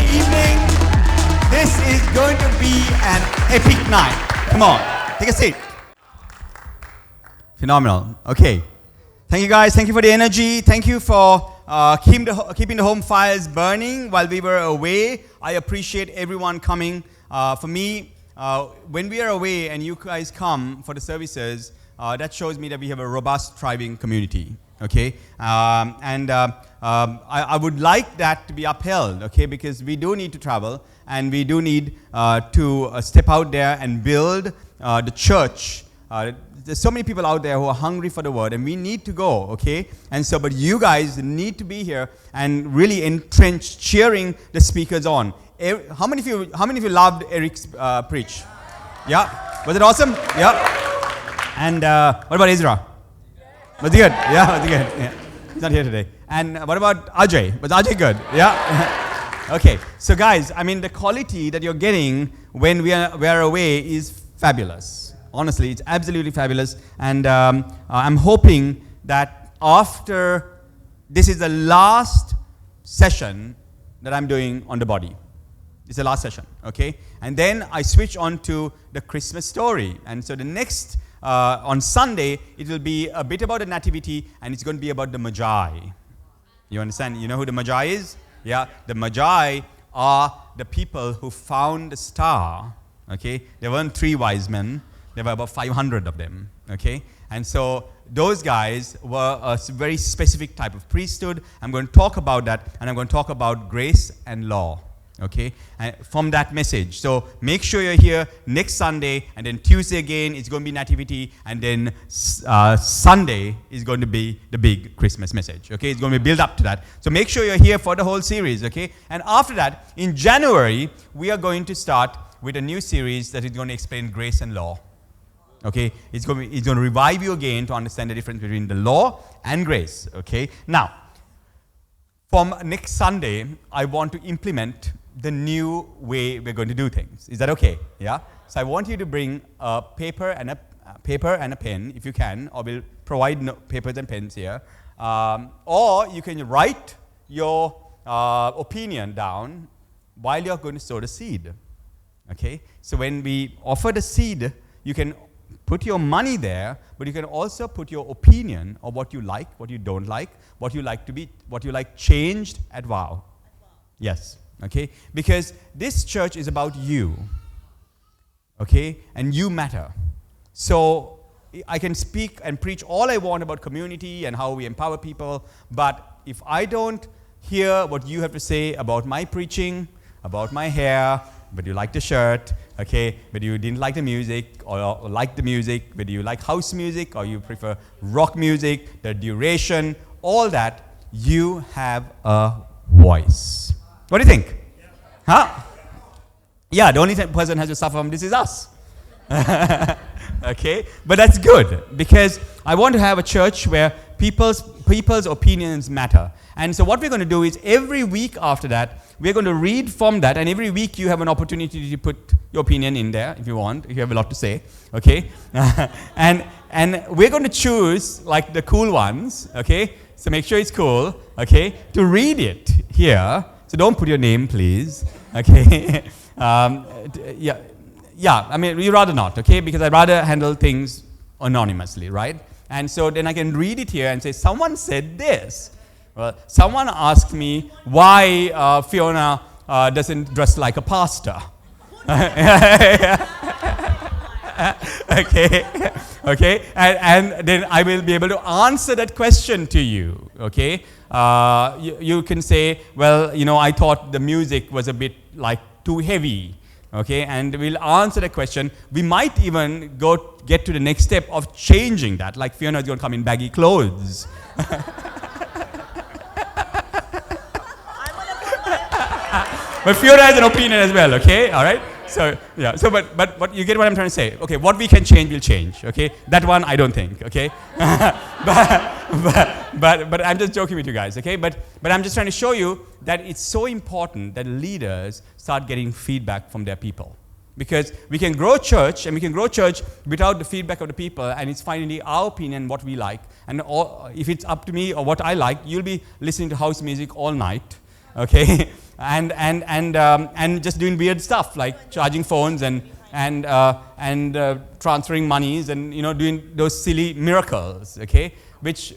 evening. This is going to be an epic night. Come on, take a seat. Phenomenal. Okay. Thank you guys. Thank you for the energy. Thank you for keeping the home fires burning while we were away. I appreciate everyone coming. For me, when we are away and you guys come for the services, that shows me that we have a robust, thriving community. Okay, I would like that to be upheld. Okay, because we do need to travel and we do need to step out there and build the church. There's so many people out there who are hungry for the word, and we need to go. Okay, and so but you guys need to be here and really entrenched, cheering the speakers on. How many of you loved Eric's preach? Yeah, was it awesome? Yeah. And what about Ezra? Was he good? Yeah, was he good? Yeah. He's not here today. And what about Ajay? Was Ajay good? Yeah. Okay. So guys, I mean, the quality that you're getting when we are away is fabulous. Honestly, it's absolutely fabulous. And I'm hoping that after this is the last session that I'm doing on the body. It's the last session, okay? And then I switch on to the Christmas story. And so the next on Sunday, it will be a bit about the nativity, and it's going to be about the Magi. You understand? You know who the Magi is? Yeah, the Magi are the people who found the star. Okay, there weren't 3 wise men. There were about 500 of them. Okay, and so those guys were a very specific type of priesthood. I'm going to talk about that, and I'm going to talk about grace and law. Okay, and from that message. So make sure you're here next Sunday, and then Tuesday again it's going to be Nativity, and then Sunday is going to be the big Christmas message. Okay, it's going to be built up to that. So make sure you're here for the whole series. Okay, and after that, in January, we are going to start with a new series that is going to explain grace and law. Okay, it's going to revive you again to understand the difference between the law and grace. Okay, now from next Sunday, I want to implement the new way we're going to do things. Is that okay? Yeah? So I want you to bring a paper and a pen, if you can, or we'll provide papers and pens here. Or you can write your opinion down while you're going to sow the seed. Okay? So when we offer the seed, you can put your money there, but you can also put your opinion of what you like, what you don't like, what you like changed at WOW. Yes. Okay, because this church is about you, okay, and you matter. So I can speak and preach all I want about community and how we empower people, but if I don't hear what you have to say about my preaching, about my hair, but you like the shirt, okay, but you didn't like the music, or like the music, whether you like house music, or you prefer rock music, the duration, all that, you have a voice. What do you think? Huh? Yeah, the only person who has to suffer from this is us. Okay? But that's good, because I want to have a church where people's opinions matter. And so what we're going to do is every week after that, we're going to read from that, and every week you have an opportunity to put your opinion in there if you want, if you have a lot to say. Okay? and we're going to choose like the cool ones, okay? So make sure it's cool, okay? To read it here. So don't put your name, please. Okay. Yeah. I mean, we rather not. Okay, because I'd rather handle things anonymously, right? And so then I can read it here and say, someone said this. Well, someone asked me why Fiona doesn't dress like a pastor. Okay, and then I will be able to answer that question to you. Okay, you can say, well, you know, I thought the music was a bit like too heavy. Okay, and we'll answer the question. We might even get to the next step of changing that, like Fiona is going to come in baggy clothes. But Fiona has an opinion as well. Okay, all right. So yeah. So but you get what I'm trying to say. Okay, what we can change, we'll change. Okay, that one I don't think. Okay, but I'm just joking with you guys. Okay, but I'm just trying to show you that it's so important that leaders start getting feedback from their people, because we can grow church and we can grow church without the feedback of the people, and it's finally our opinion what we like. And if it's up to me or what I like, you'll be listening to house music all night. Okay, and just doing weird stuff like charging phones and transferring monies and doing those silly miracles, okay, which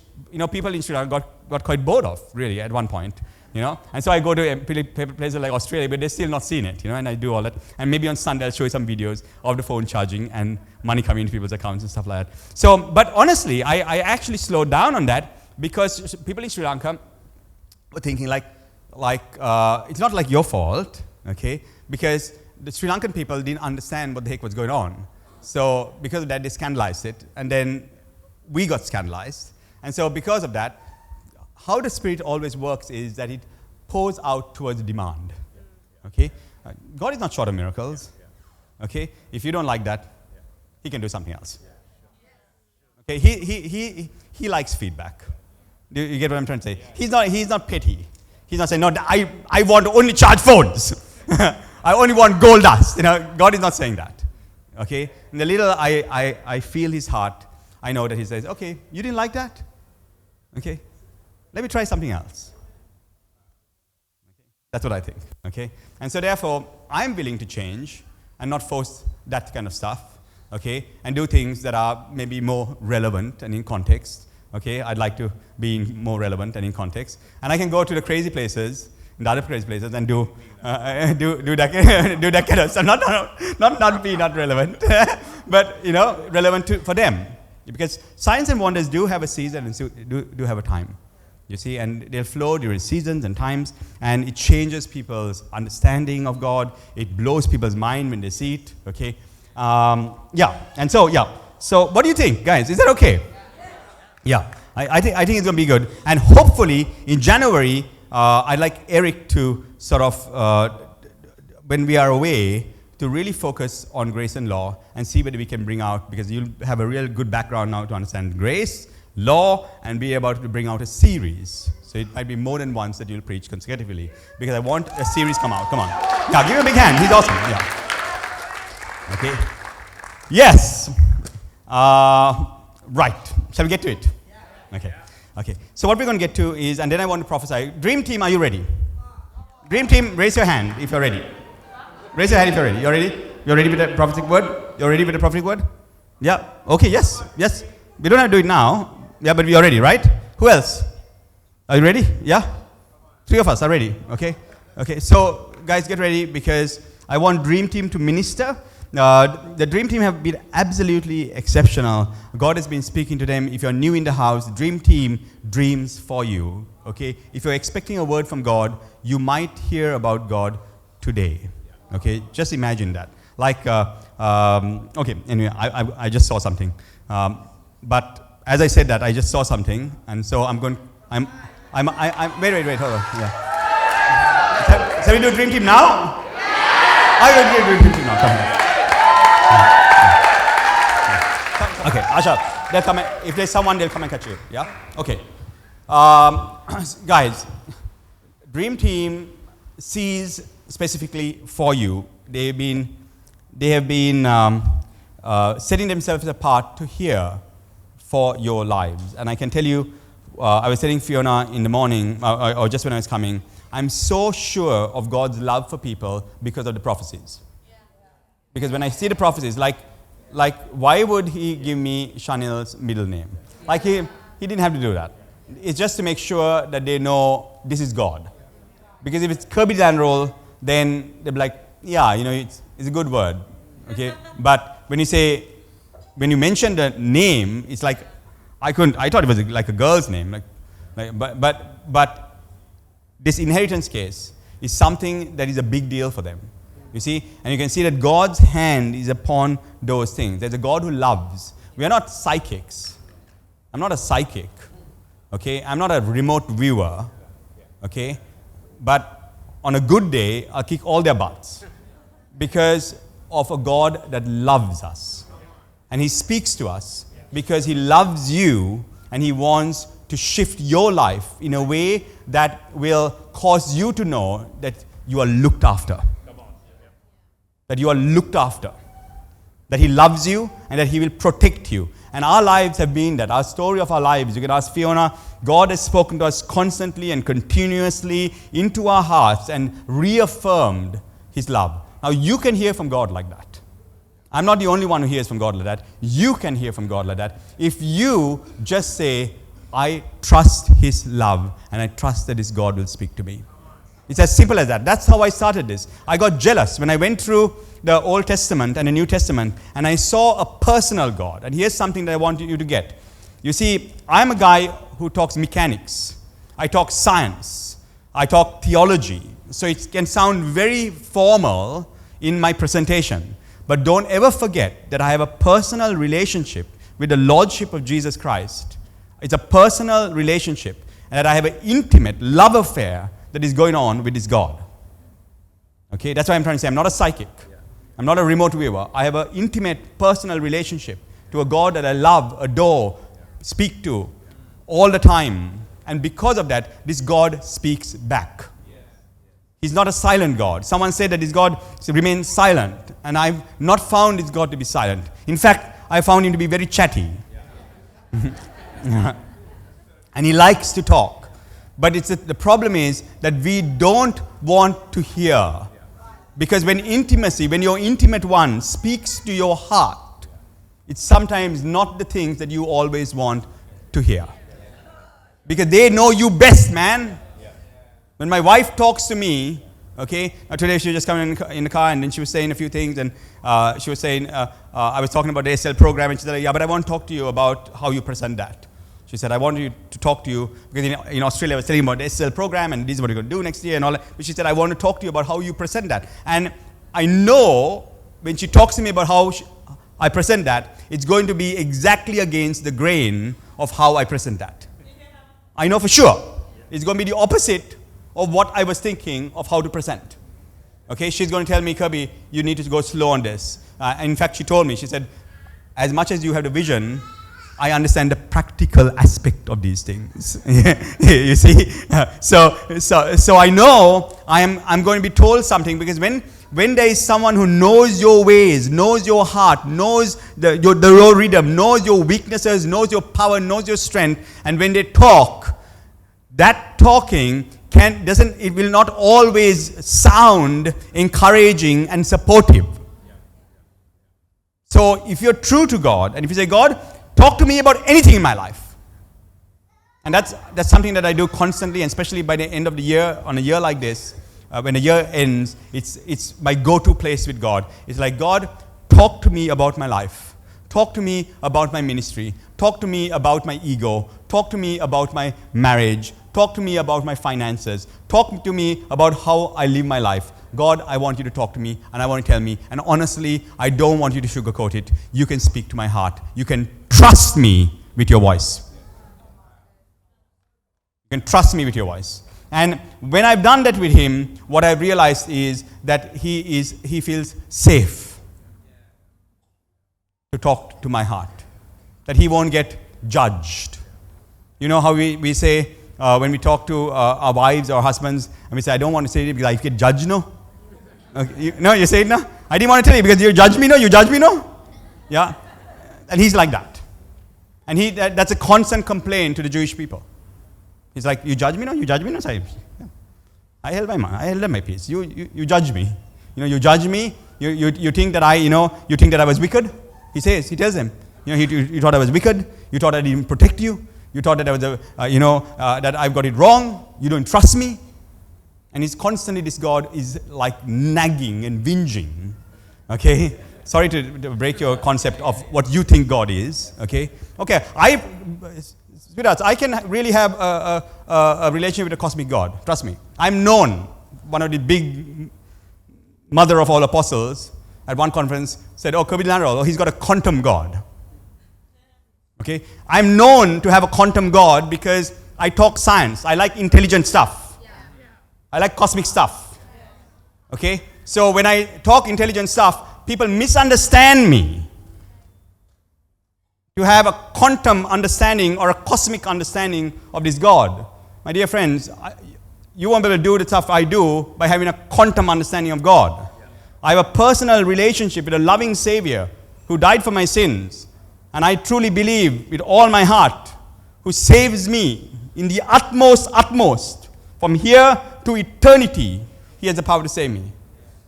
people in Sri Lanka got quite bored of really at one point. And so I go to places like Australia, but they're still not seeing it, and I do all that. And maybe on Sunday I'll show you some videos of the phone charging and money coming into people's accounts and stuff like that. So, but honestly, I actually slowed down on that because people in Sri Lanka were thinking like it's not like your fault, okay? Because the Sri Lankan people didn't understand what the heck was going on. So because of that, they scandalized it, and then we got scandalized. And so because of that, how the Spirit always works is that it pours out towards demand. Okay? God is not short of miracles. Okay? If you don't like that, He can do something else. Okay? He likes feedback. Do you get what I'm trying to say? He's not petty. He's not saying, no, I want to only charge phones. I only want gold dust. God is not saying that. Okay? And the little I feel His heart, I know that He says, okay, you didn't like that? Okay? Let me try something else. Okay. That's what I think. Okay? And so therefore, I'm willing to change and not force that kind of stuff, okay, and do things that are maybe more relevant and in context. Okay? I'd like to be more relevant and in context. And I can go to the crazy places, the other crazy places, and do that kind of stuff. Not be not relevant, but relevant for them. Because signs and wonders do have a season and do have a time. You see, and they'll flow during seasons and times, and it changes people's understanding of God. It blows people's mind when they see it, okay? So what do you think, guys? Is that okay? Yeah, I think it's going to be good. And hopefully, in January, I'd like Eric to sort of, when we are away, to really focus on grace and law and see whether we can bring out, because you'll have a real good background now to understand grace, law, and be able to bring out a series. So it might be more than once that you'll preach consecutively, because I want a series come out. Come on. Yeah, give him a big hand. He's awesome. Yeah. Okay. Yes. Right. Shall we get to it? Okay. Okay. So what we're going to get to is, and then I want to prophesy. Dream team, are you ready? Dream team, raise your hand if you're ready. Raise your hand if you're ready. You're ready? You're ready with the prophetic word? You're ready with the prophetic word? Yeah. Okay. Yes. Yes. We don't have to do it now. Yeah, but we are ready, right? Who else? Are you ready? Yeah? 3 of us are ready. Okay? Okay. So, guys, get ready, because I want Dream Team to minister. The Dream Team have been absolutely exceptional. God has been speaking to them. If you're new in the house, Dream Team dreams for you. Okay? If you're expecting a word from God, you might hear about God today. Okay? Just imagine that. Like, okay, anyway, I just saw something. But as I said that, I just saw something, and so I'm wait, hold on. Yeah. Shall we do Dream Team now? Yeah. I will do Dream Team now. Come on. Okay, Asha, they'll come. If there's someone, they'll come and catch you. Yeah. Okay. Guys, Dream Team sees specifically for you. They have been setting themselves apart to hear for your lives. And I can tell you, I was telling Fiona in the morning, or just when I was coming, I'm so sure of God's love for people because of the prophecies. Yeah. Because when I see the prophecies, like why would He give me Chanel's middle name? Like he didn't have to do that. It's just to make sure that they know this is God. Because if it's Kirby de Lanerolle, then they'll be like, yeah, it's a good word. Okay? But when you mention the name, it's like, I thought it was like a girl's name. But this inheritance case is something that is a big deal for them. You see? And you can see that God's hand is upon those things. There's a God who loves. We are not psychics. I'm not a psychic. Okay? I'm not a remote viewer. Okay? But on a good day, I'll kick all their butts. Because of a God that loves us. And He speaks to us because He loves you, and He wants to shift your life in a way that will cause you to know that you are looked after. That you are looked after. That He loves you and that He will protect you. And our lives have been that. Our story of our lives, you can ask Fiona, God has spoken to us constantly and continuously into our hearts and reaffirmed His love. Now you can hear from God like that. I'm not the only one who hears from God like that. You can hear from God like that. If you just say, I trust His love and I trust that His God will speak to me. It's as simple as that. That's how I started this. I got jealous when I went through the Old Testament and the New Testament and I saw a personal God. And here's something that I want you to get. You see, I'm a guy who talks mechanics. I talk science. I talk theology. So it can sound very formal in my presentation. But don't ever forget that I have a personal relationship with the Lordship of Jesus Christ. It's a personal relationship. And that I have an intimate love affair that is going on with this God. Okay, that's why I'm trying to say I'm not a psychic. I'm not a remote viewer. I have an intimate personal relationship to a God that I love, adore, speak to all the time. And because of that, this God speaks back. He's not a silent God. Someone said that this God remains silent. And I've not found this God to be silent. In fact, I found Him to be very chatty. And He likes to talk. But the problem is that we don't want to hear. Because when your intimate one speaks to your heart, it's sometimes not the things that you always want to hear. Because they know you best, man. When my wife talks to me, okay, today she was just coming in the car and then she was saying a few things and she was saying, I was talking about the SL program and she said, yeah, but I want to talk to you about how you present that. She said, I want you to talk to you, because in Australia I was telling about the SL program and this is what you're going to do next year and all that. But she said, I want to talk to you about how you present that. And I know when she talks to me about how I present that, it's going to be exactly against the grain of how I present that. I know for sure. It's going to be the opposite of what I was thinking of how to present. Okay, she's going to tell me, Kirby, you need to go slow on this. In fact, she told me, she said, as much as you have the vision, I understand the practical aspect of these things. You see? So I know I'm going to be told something, because when there is someone who knows your ways, knows your heart, knows your rhythm, knows your weaknesses, knows your power, knows your strength, and when they talk, that talking it will not always sound encouraging and supportive. So if you're true to God, and if you say, God, talk to me about anything in my life. And that's something that I do constantly, and especially by the end of the year, on a year like this, when the year ends, it's my go-to place with God. It's like, God, talk to me about my life. Talk to me about my ministry. Talk to me about my ego. Talk to me about my marriage. Talk to me about my finances. Talk to me about how I live my life. God, I want you to talk to me, and I want you to tell me. And honestly, I don't want you to sugarcoat it. You can speak to my heart. You can trust me with your voice. You can trust me with your voice. And when I've done that with Him, what I've realized is that He feels safe to talk to my heart. That He won't get judged. You know how we say, when we talk to our wives or husbands, and we say, I don't want to say it because I get judged, no? Okay, you say it, no? I didn't want to tell you because you judge me, no? You judge me, no? Yeah? And He's like that. And that's a constant complaint to the Jewish people. He's like, you judge me, no? You judge me, no? I held my peace. You judge me. You judge me. You think that you think that I was wicked? He tells them, you thought I was wicked. You thought I didn't protect you. You thought that I was, that I've got it wrong. You don't trust me. And he's constantly, this God is like nagging and whinging. Okay? Sorry to break your concept of what you think God is. Okay? Okay, sweethearts, I can really have a relationship with a cosmic God. Trust me. I'm known, one of the big mother of all apostles, at one conference said, Kirby de Lanerolle, he's got a quantum God. Okay? I'm known to have a quantum God because I talk science. I like intelligent stuff. I like cosmic stuff. Okay? So when I talk intelligent stuff, people misunderstand me to have a quantum understanding or a cosmic understanding of this God. My dear friends, you won't be able to do the stuff I do by having a quantum understanding of God. I have a personal relationship with a loving Savior who died for my sins, and I truly believe with all my heart, who saves me in the utmost, from here to eternity, he has the power to save me.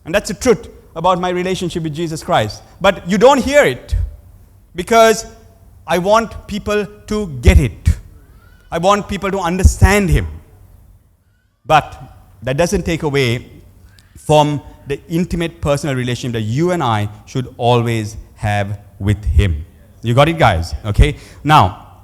And that's the truth about my relationship with Jesus Christ. But you don't hear it because I want people to get it. I want people to understand him. But that doesn't take away from the intimate personal relationship that you and I should always have with him. You got it, guys? Okay? Now,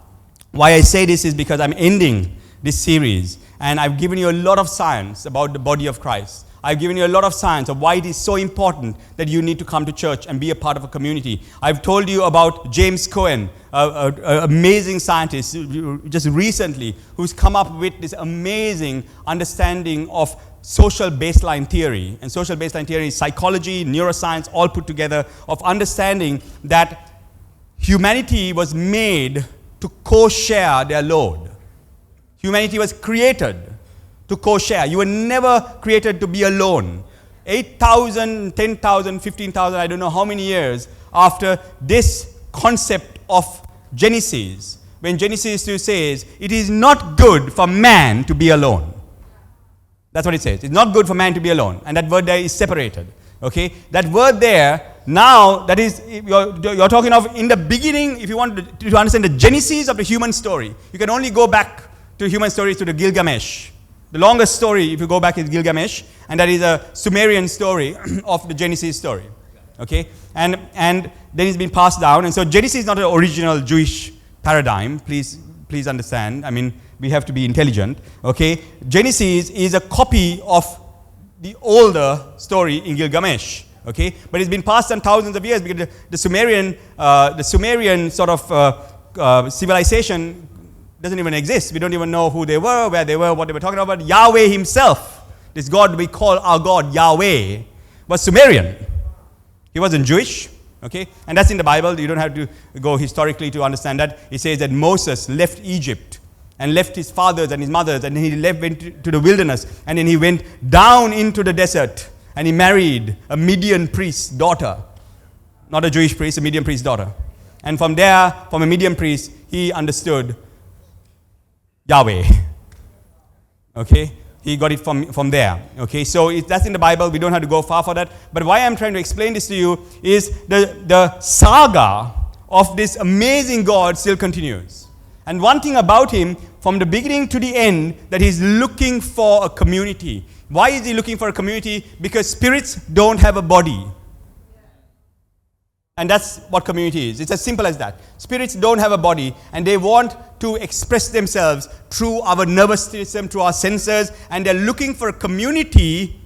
why I say this is because I'm ending this series and I've given you a lot of science about the body of Christ. I've given you a lot of science of why it is so important that you need to come to church and be a part of a community. I've told you about James Cohen, an amazing scientist just recently, who's come up with this amazing understanding of social baseline theory. And social baseline theory is psychology, neuroscience, all put together, of understanding that humanity was made to co-share their load. Humanity was created to co-share. You were never created to be alone. 8,000, 10,000, 15,000, I don't know how many years after this concept of Genesis, when Genesis 2 says, it is not good for man to be alone. That's what it says. It's not good for man to be alone. And that word there is separated. Okay? That word there, now, that is, you're talking of in the beginning, if you want to understand the genesis of the human story, you can only go back to human stories to the Gilgamesh. The longest story, if you go back, is Gilgamesh, and that is a Sumerian story of the Genesis story. Okay? And then it's been passed down. And so Genesis is not an original Jewish paradigm. Please understand. I mean, we have to be intelligent. Okay? Genesis is a copy of the older story in Gilgamesh. Okay? But it's been passed down thousands of years because the Sumerian sort of civilization doesn't even exist. We don't even know who they were, where they were, what they were talking about. Yahweh himself, this God we call our God, Yahweh, was Sumerian. He wasn't Jewish, okay? And that's in the Bible. You don't have to go historically to understand that. It says that Moses left Egypt and left his fathers and his mothers, and he went to the wilderness, and then he went down into the desert, and he married a Midian priest's daughter. Not a Jewish priest, a Midian priest's daughter. And from there, from a Midian priest, he understood Yahweh. Okay? He got it from there. Okay? So that's in the Bible. We don't have to go far for that. But why I'm trying to explain this to you is the saga of this amazing God still continues. And one thing about him, from the beginning to the end, that he's looking for a community. Why is he looking for a community? Because spirits don't have a body. And that's what community is. It's as simple as that. Spirits don't have a body, and they want to express themselves through our nervous system, through our senses, and they're looking for a community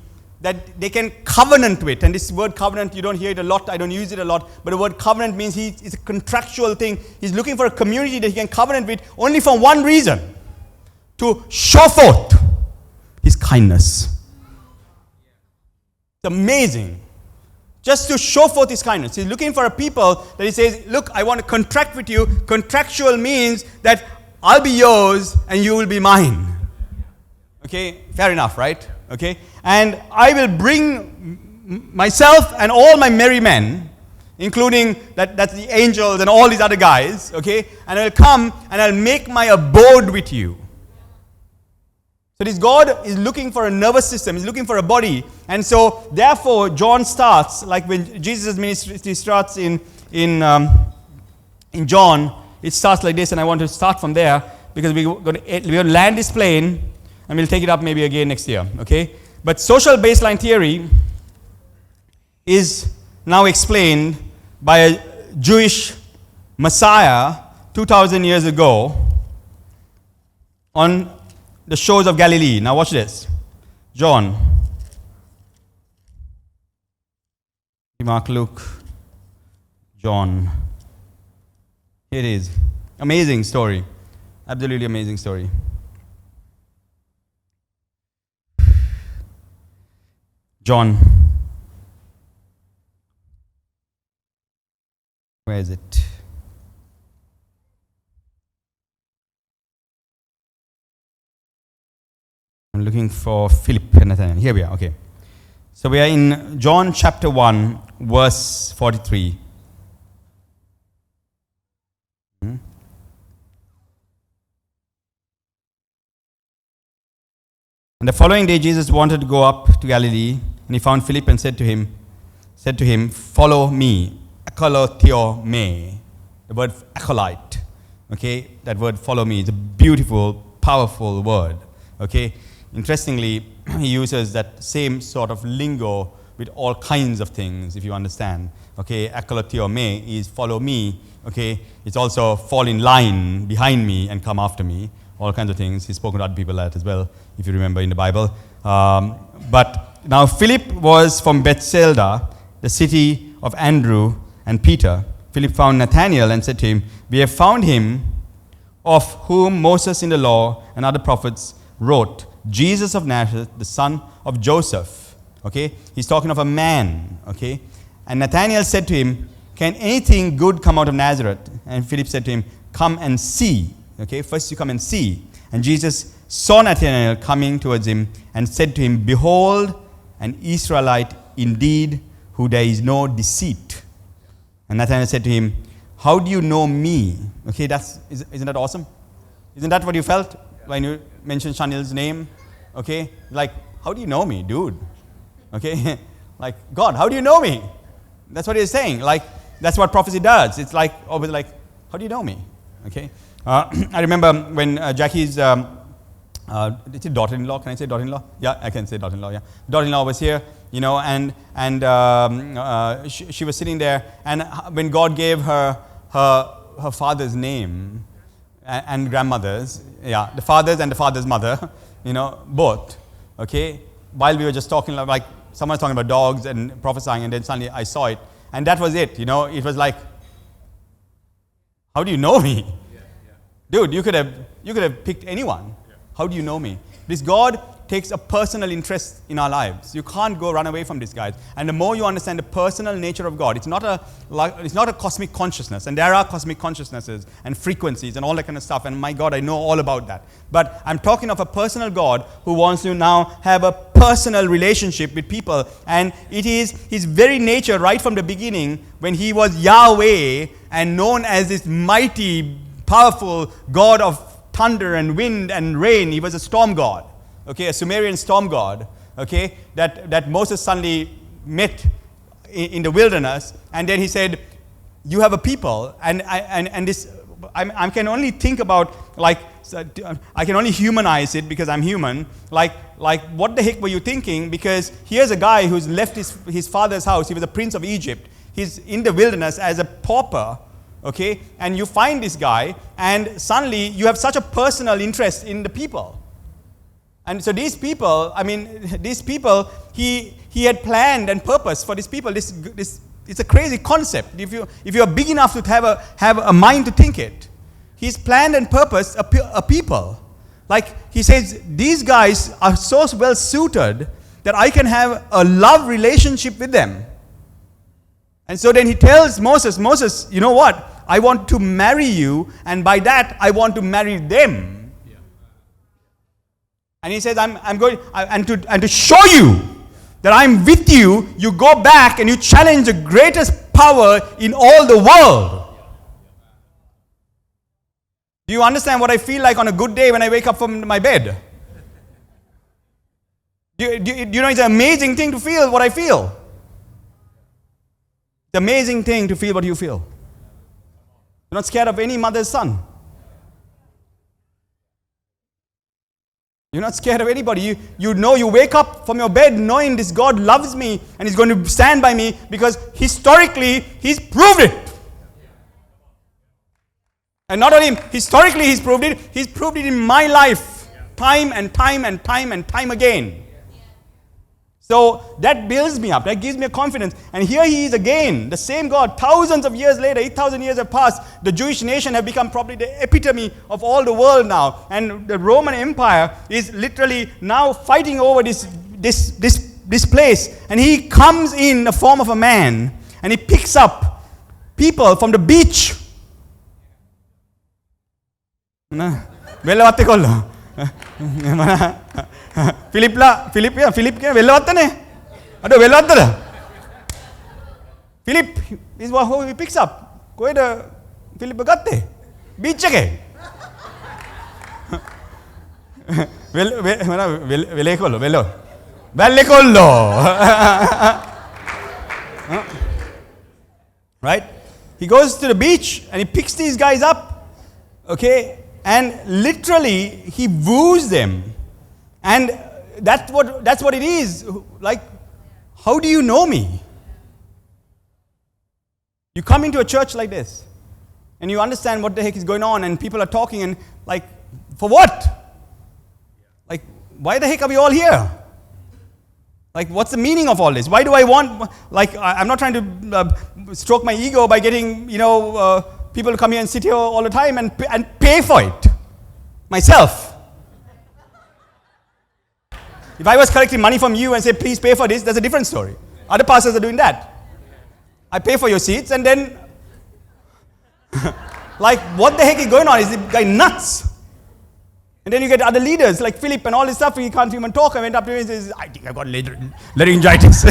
that they can covenant with. And this word covenant, you don't hear it a lot, I don't use it a lot, but the word covenant means it's a contractual thing. He's looking for a community that he can covenant with only for one reason: to show forth his kindness. It's amazing. Just to show forth his kindness. He's looking for a people that he says, look, I want to contract with you. Contractual means that I'll be yours and you will be mine. Okay, fair enough, right? Okay, and I will bring myself and all my merry men, including that's the angels and all these other guys, okay, and I'll come and I'll make my abode with you. So this God is looking for a nervous system, he's looking for a body. And so therefore John starts, like when Jesus' ministry starts in John, it starts like this, and I want to start from there because we're going to land this plane and we'll take it up maybe again next year, okay? But social baseline theory is now explained by a Jewish Messiah 2,000 years ago on the shores of Galilee. Now watch this. John, Mark, Luke, John. Here it is. Amazing story. Absolutely amazing story. John. Where is it? I'm looking for Philip and Nathaniel. Here we are, okay. So we are in John chapter 1, verse 43. And the following day, Jesus wanted to go up to Galilee, and he found Philip and said to him, follow me. Akolotheo me. The word acolyte. Okay, that word follow me is a beautiful, powerful word. Okay, interestingly, he uses that same sort of lingo with all kinds of things, if you understand. Okay, akolotheo me is follow me. Okay, it's also fall in line behind me and come after me. All kinds of things. He's spoken to other people that as well, if you remember in the Bible. But now Philip was from Bethsaida, the city of Andrew and Peter. Philip found Nathanael and said to him, we have found him of whom Moses in the law and other prophets wrote, Jesus of Nazareth, the son of Joseph. Okay, he's talking of a man. Okay, and Nathanael said to him, can anything good come out of Nazareth? And Philip said to him, come and see. Okay, first you come and see. And Jesus saw Nathanael coming towards him and said to him, behold, an Israelite indeed, who there is no deceit. And Nathanael said to him, how do you know me? Okay, isn't that awesome? Isn't that what you felt when you mentioned Shanil's name? Okay, like, how do you know me, dude? Okay, like, God, how do you know me? That's what he's saying. Like, that's what prophecy does. It's like, always like, how do you know me? Okay. I remember when Jackie's it's a daughter-in-law. Can I say daughter-in-law? Yeah, I can say daughter-in-law. Yeah, daughter-in-law was here, you know, and she was sitting there, and when God gave her father's name and grandmother's, yeah, the father's and the father's mother, you know, both. Okay, while we were just talking, like someone was talking about dogs and prophesying, and then suddenly I saw it, and that was it. You know, it was like, how do you know me? Dude, you could have picked anyone. How do you know me? This God takes a personal interest in our lives. You can't run away from this, guys. And the more you understand the personal nature of God, it's not a cosmic consciousness. And there are cosmic consciousnesses and frequencies and all that kind of stuff. And my God, I know all about that. But I'm talking of a personal God who wants to now have a personal relationship with people. And it is his very nature right from the beginning, when he was Yahweh and known as this mighty, powerful God of thunder and wind and rain. He was a storm god, okay, a Sumerian storm god, okay, that Moses suddenly met in the wilderness, and then he said, you have a people, and this, I can only think about, like, I can only humanize it because I'm human, like what the heck were you thinking? Because here's a guy who's left his father's house. He was a prince of Egypt. He's in the wilderness as a pauper. Okay, and you find this guy, and suddenly you have such a personal interest in the people. And so these people, he had planned and purpose for these people. This it's a crazy concept. If you're big enough to have a mind to think it, he's planned and purposed a people. Like he says, these guys are so well suited that I can have a love relationship with them. And so then he tells Moses, you know what? I want to marry you, and by that, I want to marry them. Yeah. And he says, I'm going, and to show you that I'm with you, you go back and you challenge the greatest power in all the world. Do you understand what I feel like on a good day when I wake up from my bed? Do you know, it's an amazing thing to feel what I feel. It's an amazing thing to feel what you feel. You're not scared of any mother's son. You're not scared of anybody. You know, you wake up from your bed knowing this God loves me and He's going to stand by me because historically He's proved it. And not only historically He's proved it in my life time and time and time and time again. So that builds me up. That gives me a confidence. And here he is again, the same God. Thousands of years later, 8,000 years have passed. The Jewish nation have become probably the epitome of all the world now. And the Roman Empire is literally now fighting over this place. And he comes in the form of a man. And he picks up people from the beach. Philip වෙල්ලවත්තනේ. අඩෝ වෙල්ලවත්තද? Philip is who he picks up. කොහෙද Philip ගත්තේ? Beach එකේ. Right? He goes to the beach and he picks these guys up, okay, and literally he woos them. And that's what it is. Like, how do you know me? You come into a church like this and you understand what the heck is going on, and people are talking, and like, for what? Like, why the heck are we all here? Like, what's the meaning of all this? Why do I want, like, I'm not trying to stroke my ego by getting, people to come here and sit here all the time and pay for it myself. If I was collecting money from you and say, please pay for this, that's a different story. Other pastors are doing that. I pay for your seats, and then, like, what the heck is going on? Is the guy nuts? And then you get other leaders like Philip and all this stuff. He can't even talk. I went up to him and says, I think I've got laryngitis. He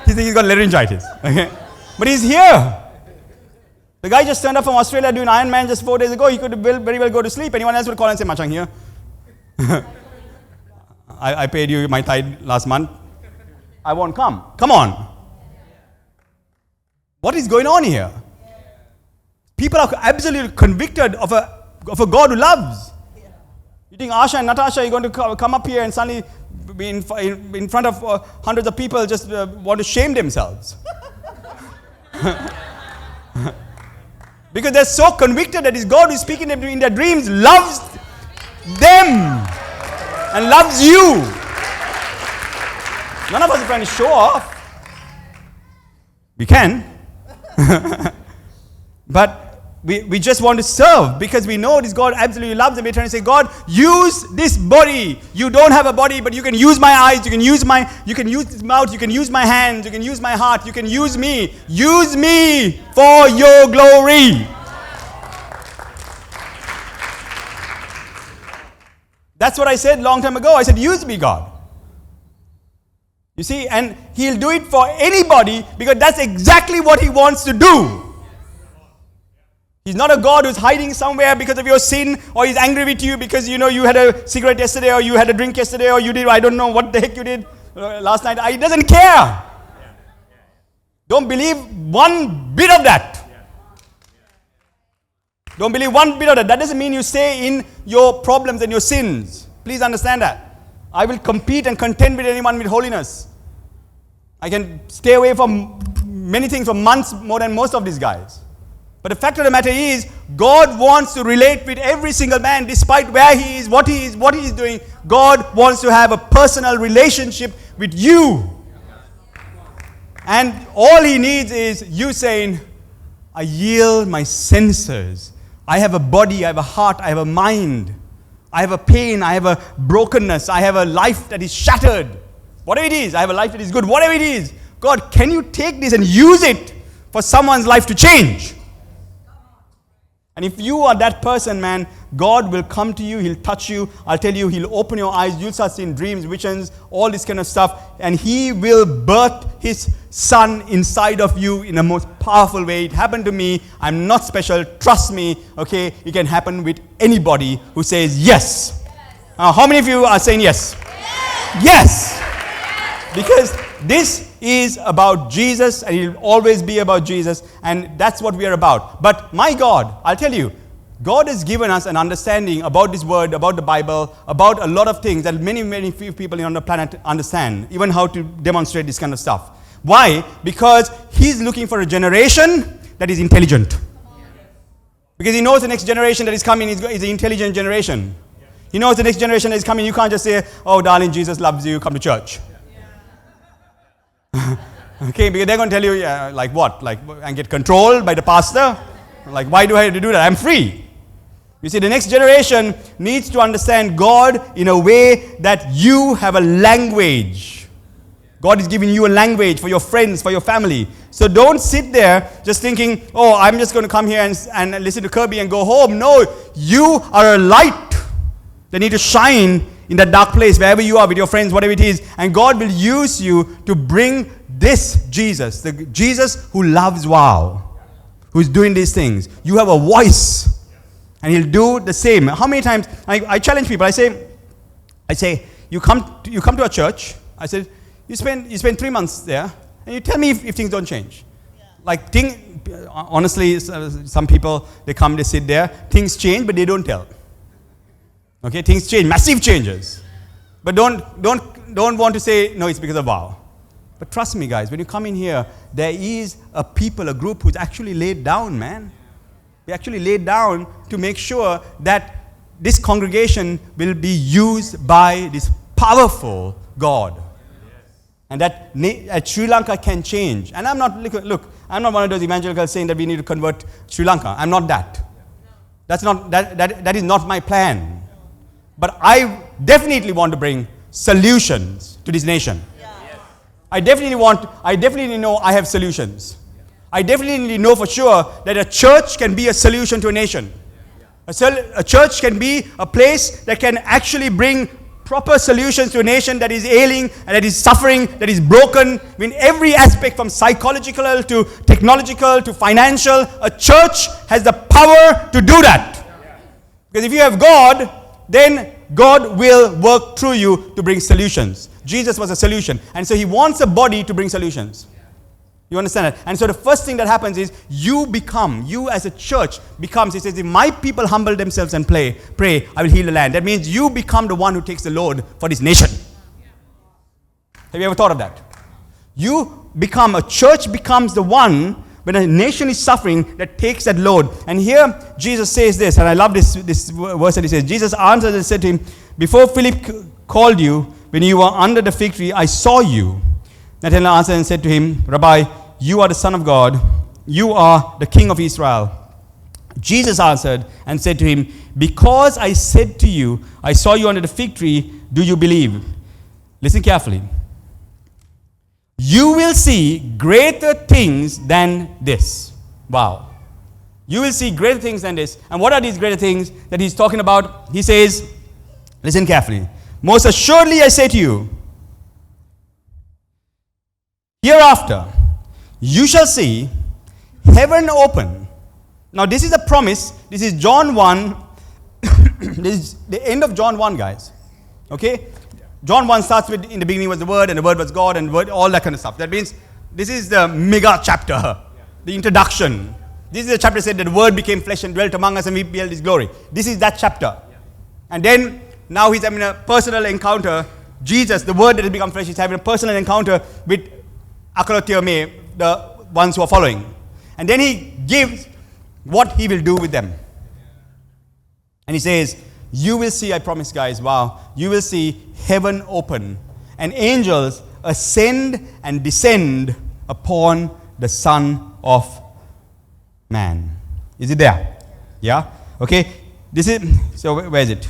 thinks he's got laryngitis. Okay? But he's here. The guy just turned up from Australia doing Ironman just 4 days ago. He could very well go to sleep. Anyone else would call and say, Machang here. I paid you my tithe last month. I won't come. Come on. What is going on here? People are absolutely convicted of a God who loves. You think Asha and Natasha are going to come up here and suddenly be in front of hundreds of people just want to shame themselves? Because they're so convicted that this God who's speaking to them in their dreams loves them and loves you. None of us are trying to show off. We can. But we just want to serve because we know this God absolutely loves them. We're trying to say, God, use this body. You don't have a body, but you can use my eyes, you can use this mouth, you can use my hands, you can use my heart, you can use me. Use me for your glory. That's what I said long time ago. I said, use me, God. You see, and he'll do it for anybody because that's exactly what he wants to do. He's not a God who's hiding somewhere because of your sin, or he's angry with you because you had a cigarette yesterday, or you had a drink yesterday, or you did, I don't know what the heck you did last night. He doesn't care. Don't believe one bit of that. Don't believe one bit of that. That doesn't mean you stay in your problems and your sins. Please understand that. I will compete and contend with anyone with holiness. I can stay away from many things for months more than most of these guys. But the fact of the matter is, God wants to relate with every single man despite where he is, what he is doing. God wants to have a personal relationship with you. And all he needs is you saying, I yield my senses. I have a body, I have a heart, I have a mind. I have a pain, I have a brokenness, I have a life that is shattered. Whatever it is, I have a life that is good. Whatever it is, God, can you take this and use it for someone's life to change? And if you are that person, man, God will come to you, he'll touch you, I'll tell you, he'll open your eyes, you'll start seeing dreams, visions, all this kind of stuff, and he will birth his son inside of you in the most powerful way. It happened to me. I'm not special. Trust me, okay? It can happen with anybody who says yes. How many of you are saying yes? Yes! Because this is about Jesus, and it will always be about Jesus, and that's what we are about. But my God, I'll tell you, God has given us an understanding about this word, about the Bible, about a lot of things that many few people on the planet understand, even how to demonstrate this kind of stuff. Why? Because he's looking for a generation that is intelligent. Because he knows the next generation that is coming is an intelligent generation. He knows the next generation that is coming. You can't just say, oh, darling, Jesus loves you, come to church. Okay, because they're going to tell you, yeah, like what? Like, and get controlled by the pastor? Like, why do I have to do that? I'm free. You see, the next generation needs to understand God in a way that you have a language. God is giving you a language for your friends, for your family. So don't sit there just thinking, oh, I'm just going to come here and listen to Kirby and go home. No, you are a light that need to shine in that dark place, wherever you are with your friends, whatever it is. And God will use you to bring this Jesus, the Jesus who loves WOW, who is doing these things. You have a voice. And he'll do the same. How many times, I challenge people, I say, you come to a church, I said, you spend 3 months there, and you tell me if things don't change. Yeah. Honestly, some people, they come, they sit there, things change, but they don't tell. Okay, things change, massive changes. But don't want to say, no, it's because of WOW. But trust me, guys, when you come in here, there is a group who's actually laid down, man. They actually laid down to make sure that this congregation will be used by this powerful God. And that Sri Lanka can change. And I'm not, I'm not one of those evangelicals saying that we need to convert Sri Lanka. I'm not that. That is not my plan. But I definitely want to bring solutions to this nation. Yeah. I definitely know I have solutions. I definitely know for sure that a church can be a solution to a nation. A church can be a place that can actually bring proper solutions to a nation that is ailing and that is suffering, that is broken in every aspect, from psychological to technological to financial. A church has the power to do that. Because if you have God, then God will work through you to bring solutions. Jesus was a solution. And so he wants a body to bring solutions. You understand that? And so the first thing that happens is you as a church becomes, he says, if my people humble themselves and pray, I will heal the land. That means you become the one who takes the load for this nation. Have you ever thought of that? A church becomes the one, when a nation is suffering, that takes that load. And here Jesus says this, and I love this verse that he says. Jesus answered and said to him, before Philip called you, when you were under the fig tree, I saw you. Nathanael answered and said to him, Rabbi, you are the Son of God. You are the King of Israel. Jesus answered and said to him, because I said to you, I saw you under the fig tree, do you believe? Listen carefully. You will see greater things than this. Wow. You will see greater things than this. And what are these greater things that he's talking about? He says, listen carefully. Most assuredly I say to you, hereafter you shall see heaven open. Now this is a promise. This is John 1. This is the end of John 1, guys. Okay? John 1 starts with, in the beginning was the Word, and the Word was God, and Word, all that kind of stuff. That means this is the mega chapter, the introduction. This is the chapter that said that the Word became flesh and dwelt among us, and we beheld His glory. This is that chapter. And then, now he's having a personal encounter. Jesus, the Word that has become flesh, is having a personal encounter with Akalotiome, the ones who are following. And then he gives what he will do with them. And he says, you will see, I promise guys, wow, you will see heaven open and angels ascend and descend upon the Son of Man. Is it there? Yeah? Okay. This is, so where is it?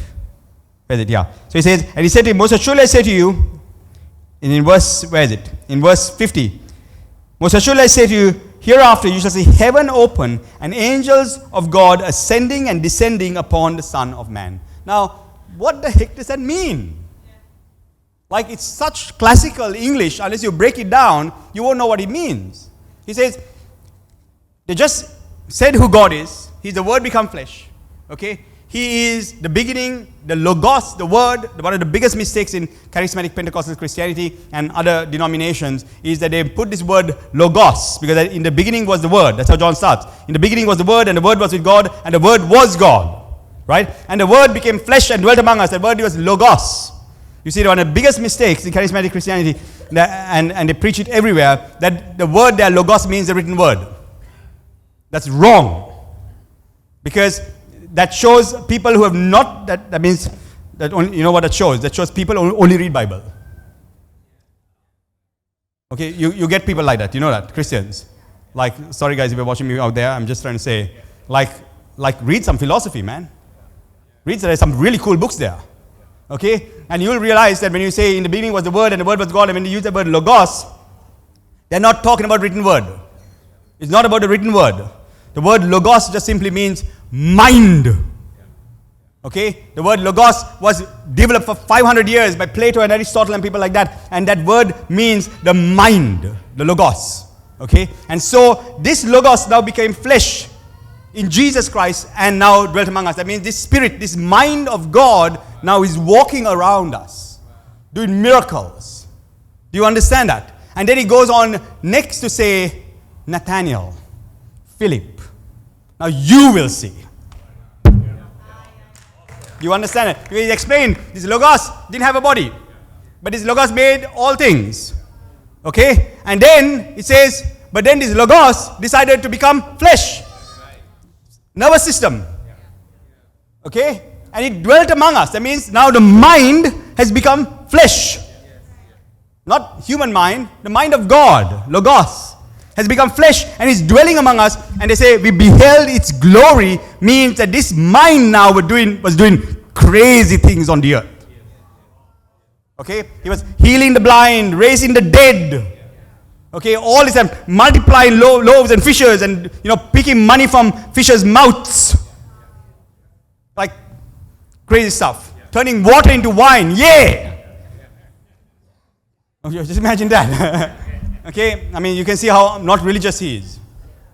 Where is it? Yeah. So he says, and he said to him, most assuredly I say to you, and in verse, where is it? In verse 50. Most assuredly I say to you, hereafter you shall see heaven open and angels of God ascending and descending upon the Son of Man. Now, what the heck does that mean? Like, it's such classical English, unless you break it down, you won't know what it means. He says, they just said who God is. He's the Word become flesh. Okay? He is the beginning, the Logos, the Word. One of the biggest mistakes in charismatic Pentecostal Christianity and other denominations is that they put this word Logos, because in the beginning was the Word. That's how John starts. In the beginning was the Word, and the Word was with God, and the Word was God. Right? And the Word became flesh and dwelt among us. The Word was Logos. You see, one of the biggest mistakes in charismatic Christianity, and they preach it everywhere, that the word there, Logos, means the written word. That's wrong. Because that shows people who have not, that means, that only, you know what that shows? That shows people only read Bible. Okay, you get people like that, you know that, Christians. Like, sorry guys if you're watching me out there, I'm just trying to say, like read some philosophy, man. Read, there's some really cool books there. Okay? And you'll realize that when you say in the beginning was the Word and the Word was God, and when you use the word Logos, they're not talking about written word. It's not about the written word. The word Logos just simply means mind. Okay? The word Logos was developed for 500 years by Plato and Aristotle and people like that. And that word means the mind, the Logos. Okay? And so this Logos now became flesh. in Jesus Christ and now dwelt among us. That means this spirit, this mind of God now is walking around us, doing miracles. Do you understand that? And then he goes on next to say, Nathaniel, Philip, now you will see. You understand it? He explained, this Logos didn't have a body, but this Logos made all things. Okay? And then it says, but then this Logos decided to become flesh. Nervous system. Okay? And it dwelt among us. That means now the mind has become flesh. Not human mind, the mind of God, Logos, has become flesh and is dwelling among us. And they say, we beheld its glory, means that this mind now was doing crazy things on the earth. Okay? He was healing the blind, raising the dead. Okay? All this time, multiplying loaves and fishes and, picking money from fishers' mouths. Like crazy stuff. Turning water into wine. Yeah! Okay, just imagine that. Okay? I mean, you can see how not religious he is.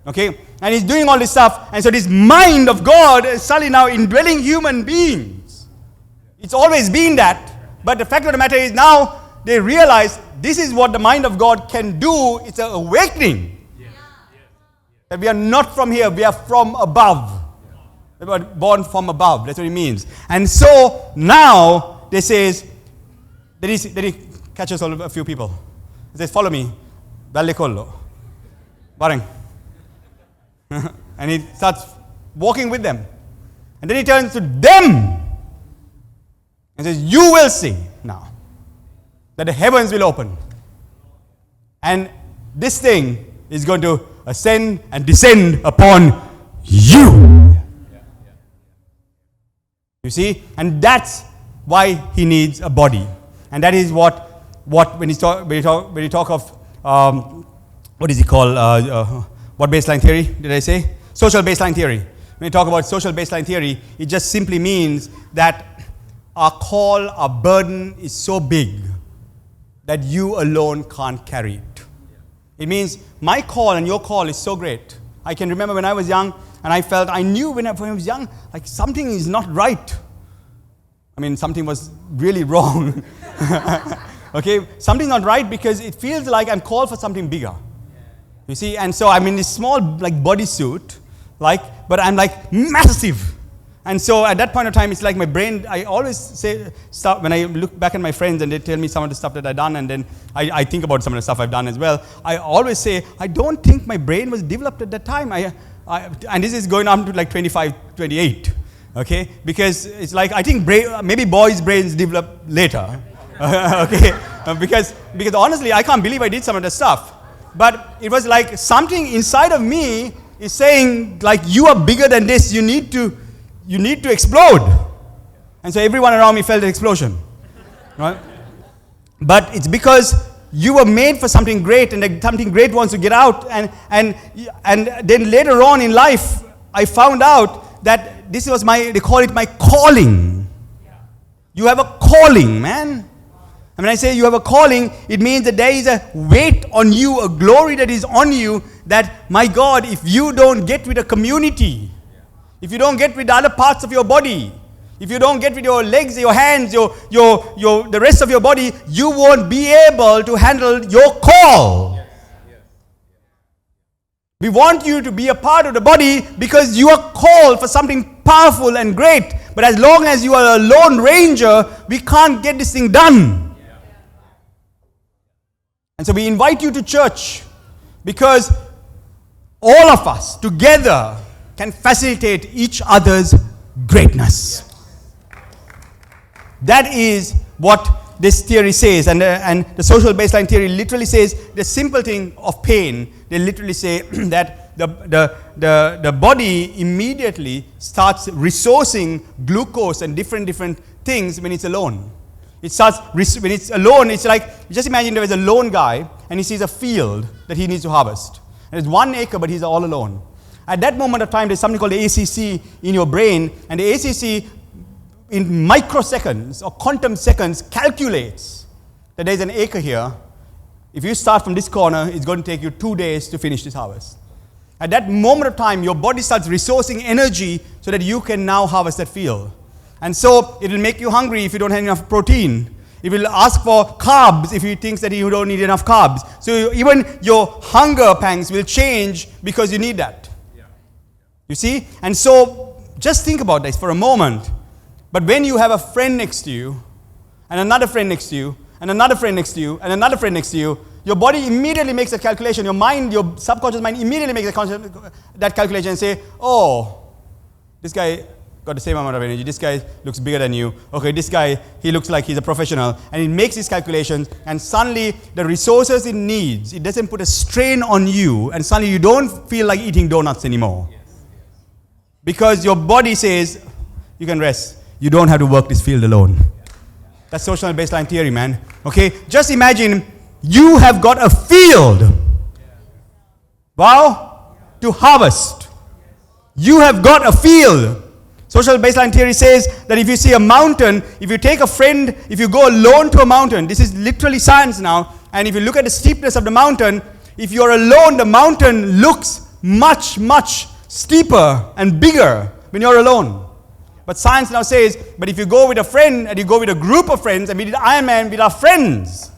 Okay? And he's doing all this stuff. And so this mind of God is suddenly now indwelling human beings. It's always been that. But the fact of the matter is now they realize this is what the mind of God can do. It's an awakening. That we are not from here. We are from above. We were born from above. That's what it means. And so now they says, then he catches a few people. He says, follow me. Ballekollo. Bareng. And he starts walking with them. And then he turns to them and says, you will see now that the heavens will open. And this thing is going to ascend and descend upon you. You see? And that's why he needs a body. And that is what when you talk of what is it called? What baseline theory did I say? Social baseline theory. When you talk about social baseline theory, it just simply means that our call, our burden is so big that you alone can't carry it. It means my call and your call is so great. I can remember when I was young and I knew when I was young, like something is not right. I mean, something was really wrong. Okay, something's not right because it feels like I'm called for something bigger. You see, and so I'm in this small bodysuit, but I'm massive. And so at that point of time, it's like my brain, I always say stuff, when I look back at my friends and they tell me some of the stuff that I've done, and then I think about some of the stuff I've done as well, I always say, I don't think my brain was developed at that time. And this is going on to 25, 28, okay? Because it's I think maybe boys' brains develop later, okay? Because honestly, I can't believe I did some of the stuff. But it was like something inside of me is saying, you are bigger than this, you need to explode. And so everyone around me felt an explosion. Right? But it's because you were made for something great, and something great wants to get out. And then later on in life, I found out that this was they call it my calling. You have a calling, man. And when I say you have a calling, it means that there is a weight on you, a glory that is on you, that, my God, if you don't get with a community, if you don't get with the other parts of your body, if you don't get with your legs, your hands, the rest of your body, you won't be able to handle your call. We want you to be a part of the body because you are called for something powerful and great. But as long as you are a lone ranger, we can't get this thing done. And so we invite you to church because all of us together can facilitate each other's greatness. That is what this theory says. And the social baseline theory literally says the simple thing of pain. They literally say that the body immediately starts resourcing glucose and different things when it's alone. It starts, when it's alone, it's like, just imagine there is a lone guy and he sees a field that he needs to harvest. And it's 1 acre, but he's all alone. At that moment of time, there's something called the ACC in your brain, and the ACC in microseconds or quantum seconds calculates that there's an acre here. If you start from this corner, it's going to take you 2 days to finish this harvest. At that moment of time, your body starts resourcing energy so that you can now harvest that field. And so it will make you hungry if you don't have enough protein. It will ask for carbs if it thinks that you don't need enough carbs. So even your hunger pangs will change because you need that. You see? And so just think about this for a moment. But when you have a friend next to you, and another friend next to you, and another friend next to you, and another friend next to you, your body immediately makes a calculation. Your mind, your subconscious mind immediately makes that calculation and say, oh, this guy got the same amount of energy. This guy looks bigger than you. Okay, this guy, he looks like he's a professional. And it makes these calculations, and suddenly the resources it needs, it doesn't put a strain on you, and suddenly you don't feel like eating donuts anymore. Because your body says, you can rest. You don't have to work this field alone. That's social baseline theory, man. Okay, just imagine you have got a field. Wow, to harvest. You have got a field. Social baseline theory says that if you see a mountain, if you take a friend, if you go alone to a mountain, this is literally science now, and if you look at the steepness of the mountain, if you're alone, the mountain looks much, much steeper and bigger when you're alone. But science now says, but if you go with a friend and you go with a group of friends, and we did Ironman with our friends.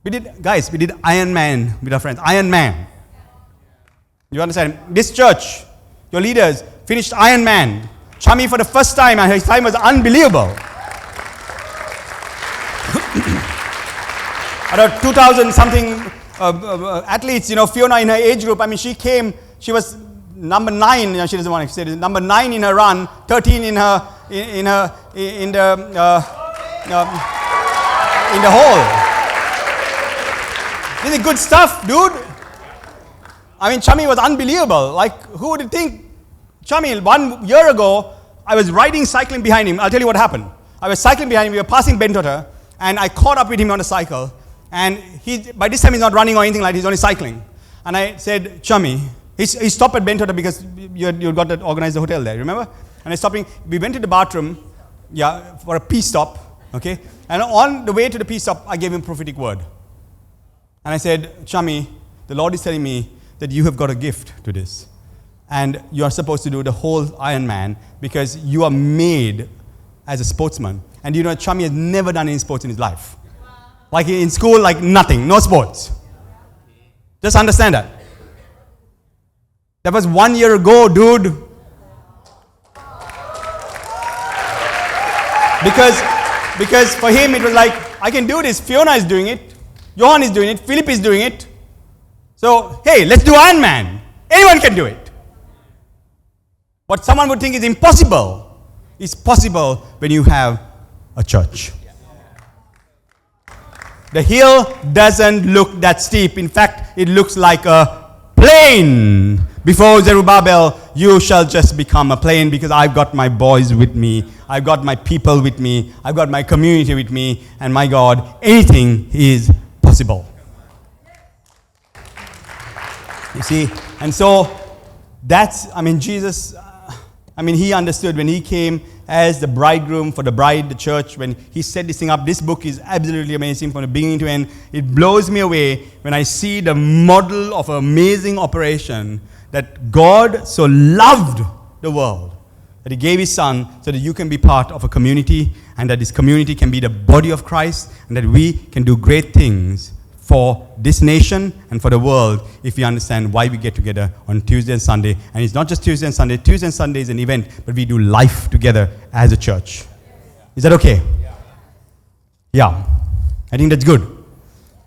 We did Ironman with our friends. Ironman. You understand? This church, your leaders, finished Ironman. Chami for the first time, and his time was unbelievable. Out of 2,000 something athletes, Fiona in her age group, she came, she was number 9, she doesn't want to say this, number 9 in her run, 13 in the hole. This is good stuff, dude. Chami was unbelievable. Like, who would think? Chami, 1 year ago, I was cycling behind him. I'll tell you what happened. I was cycling behind him. We were passing Bentota, and I caught up with him on a cycle. And by this time, he's not running or anything like that. He's only cycling. And I said, Chami, he stopped at Bentota because you got to organize the hotel there, remember? And I stopped him. We went to the bathroom, for a pee stop, okay? And on the way to the pee stop, I gave him a prophetic word. And I said, Chami, the Lord is telling me that you have got a gift to this. And you are supposed to do the whole Ironman because you are made as a sportsman. And Chami has never done any sports in his life. Wow. Like in school, like nothing, no sports. Just understand that. That was 1 year ago, dude. Because for him it was like, I can do this. Fiona is doing it. Johan is doing it. Philip is doing it. So, hey, let's do Ironman. Anyone can do it. What someone would think is impossible is possible when you have a church. The hill doesn't look that steep. In fact, it looks like a plain. Before Zerubbabel, you shall just become a plain because I've got my boys with me. I've got my people with me. I've got my community with me. And my God, anything is possible. You see? And so, Jesus... he understood when he came as the bridegroom for the bride, the church, when he set this thing up. This book is absolutely amazing from the beginning to end. It blows me away when I see the model of amazing operation that God so loved the world that he gave his son so that you can be part of a community and that this community can be the body of Christ and that we can do great things for this nation and for the world if we understand why we get together on Tuesday and Sunday. And it's not just Tuesday and Sunday. Tuesday and Sunday is an event, but we do life together as a church. Is that okay? Yeah. I think that's good.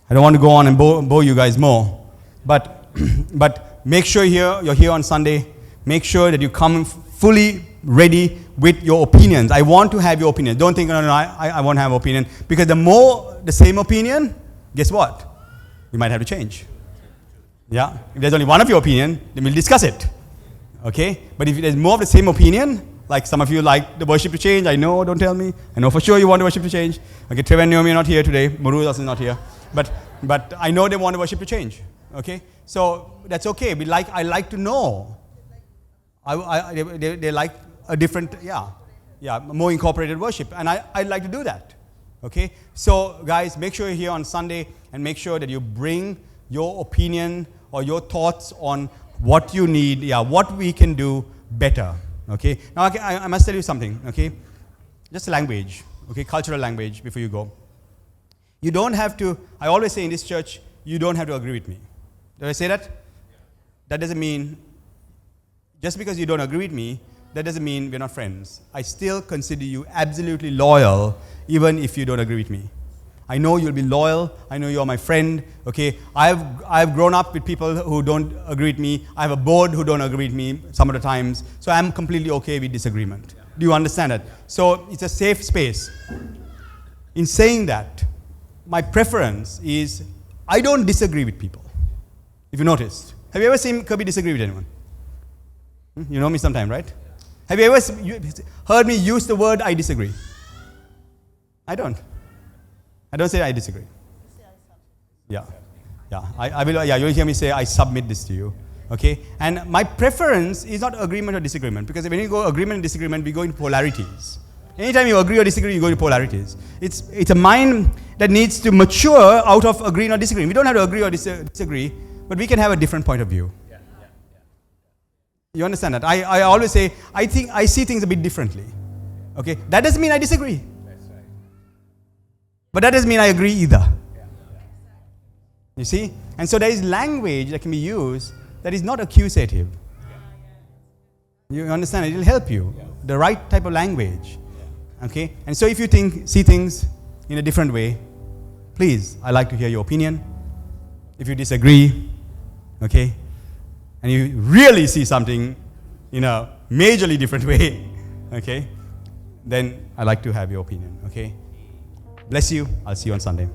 I don't want to go on and bore you guys more. But make sure you're here on Sunday. Make sure that you come fully ready with your opinions. I want to have your opinion. Don't think, no, I won't have opinion. Because the more the same opinion, guess what? We might have to change. Yeah? If there's only one of your opinion, then we'll discuss it. Okay? But if there's more of the same opinion, like some of you like the worship to change, I know, don't tell me. I know for sure you want the worship to change. Okay, Trevor and Naomi are not here today. Maru is not here. But I know they want the worship to change. Okay? So that's okay. I like to know. They like a different, more incorporated worship. And I'd like to do that. Okay? So, guys, make sure you're here on Sunday and make sure that you bring your opinion or your thoughts on what you need, what we can do better. Okay. Now I must tell you something. Okay, just language. Okay, cultural language. Before you go, you don't have to. I always say in this church, you don't have to agree with me. Did I say that? That doesn't mean just because you don't agree with me, that doesn't mean we're not friends. I still consider you absolutely loyal, even if you don't agree with me. I know you'll be loyal. I know you're my friend. Okay, I've grown up with people who don't agree with me. I have a board who don't agree with me some of the times. So I'm completely okay with disagreement. Yeah. Do you understand that? So it's a safe space. In saying that, my preference is I don't disagree with people. If you noticed, have you ever seen Kirby disagree with anyone? You know me sometime, right? Have you ever heard me use the word I disagree? I don't. I don't say I disagree. Yeah. I will. Yeah, you'll hear me say I submit this to you. Okay. And my preference is not agreement or disagreement, because when you go agreement and disagreement, we go into polarities. Anytime you agree or disagree, you go into polarities. It's a mind that needs to mature out of agreeing or disagreeing. We don't have to agree or disagree, but we can have a different point of view. You understand that? I always say I see things a bit differently. Okay. That doesn't mean I disagree. But that doesn't mean I agree either. You see? And so there is language that can be used that is not accusative. You understand? It will help you. The right type of language. Okay? And so if you see things in a different way, please, I'd like to hear your opinion. If you disagree, okay, and you really see something in a majorly different way, okay, then I'd like to have your opinion, okay? Bless you. I'll see you on Sunday.